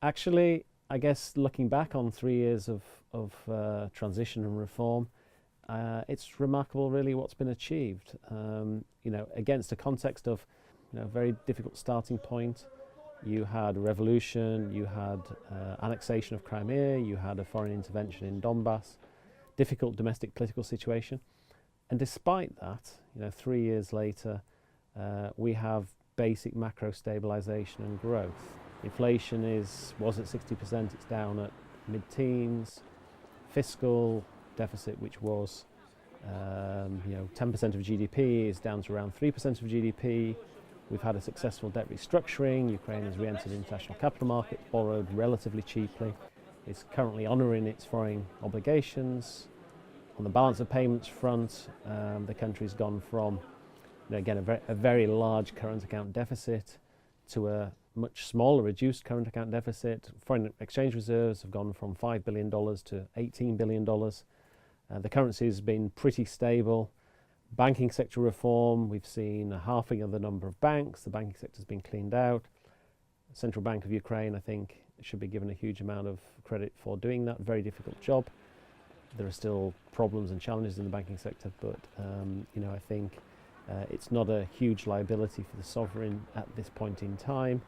Actually, I guess looking back on 3 years of transition and reform, it's remarkable really what's been achieved. Against a context of very difficult starting point. You had a revolution, you had annexation of Crimea, you had a foreign intervention in Donbass, difficult domestic political situation. And despite that, 3 years later, we have basic macro stabilization and growth. Inflation was at 60%, it's down at mid-teens. Fiscal deficit, which was 10% of GDP, is down to around 3% of GDP. We've had a successful debt restructuring. Ukraine has re-entered international capital markets, borrowed relatively cheaply. It's currently honouring its foreign obligations. On the balance of payments front, the country's gone from, again, a very large current account deficit to a much smaller, reduced current account deficit. Foreign exchange reserves have gone from $5 billion to $18 billion. The currency has been pretty stable. Banking sector reform, we've seen a halving of the number of banks. The banking sector has been cleaned out. Central Bank of Ukraine, I think, should be given a huge amount of credit for doing that. Very difficult job. There are still problems and challenges in the banking sector, but I think it's not a huge liability for the sovereign at this point in time.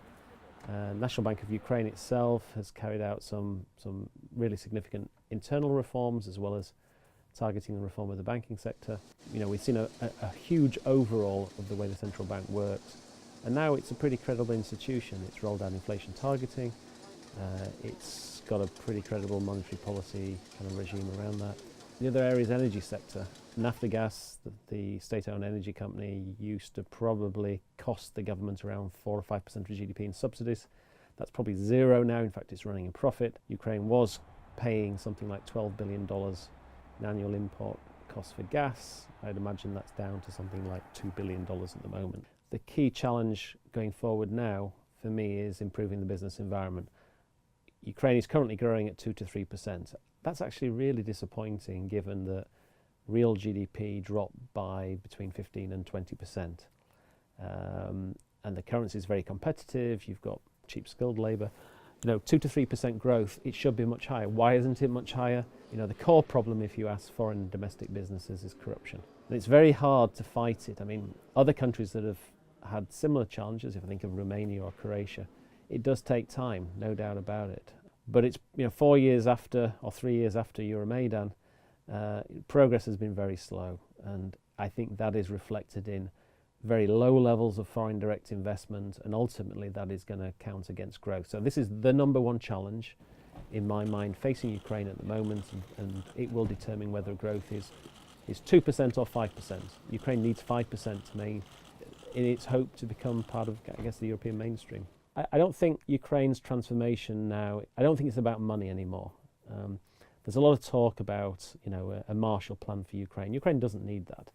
National Bank of Ukraine itself has carried out some really significant internal reforms, as well as targeting the reform of the banking sector. We've seen a huge overhaul of the way the central bank works, and now it's a pretty credible institution. It's rolled out inflation targeting. It's got a pretty credible monetary policy kind of regime around that. The other area is energy sector. Naftogaz, the state-owned energy company, used to probably cost the government around 4 or 5% of GDP in subsidies. That's probably zero now. In fact, it's running in profit. Ukraine was paying something like $12 billion in annual import costs for gas. I'd imagine that's down to something like $2 billion at the moment. The key challenge going forward now, for me, is improving the business environment. Ukraine is currently growing at 2 to 3%. That's actually really disappointing, given that real GDP dropped by between 15 and 20%. And the currency is very competitive. You've got cheap skilled labour. 2 to 3% growth, it should be much higher. Why isn't it much higher? The core problem, if you ask foreign and domestic businesses, is corruption. And it's very hard to fight it. Other countries that have had similar challenges, if I think of Romania or Croatia, it does take time, no doubt about it. But it's 4 years after, or 3 years after Euromaidan, progress has been very slow, and I think that is reflected in very low levels of foreign direct investment, and ultimately that is going to count against growth. So this is the number one challenge in my mind facing Ukraine at the moment, and it will determine whether growth is 2% or 5%. Ukraine needs 5% to in its hope to become part of, I guess, the European mainstream. I don't think Ukraine's transformation now, I don't think it's about money anymore. There's a lot of talk about a Marshall Plan for Ukraine. Ukraine doesn't need that.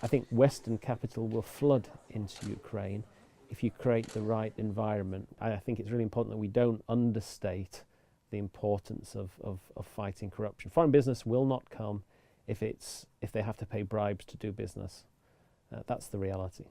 I think Western capital will flood into Ukraine if you create the right environment. I think it's really important that we don't understate the importance of fighting corruption. Foreign business will not come if they have to pay bribes to do business. That's the reality.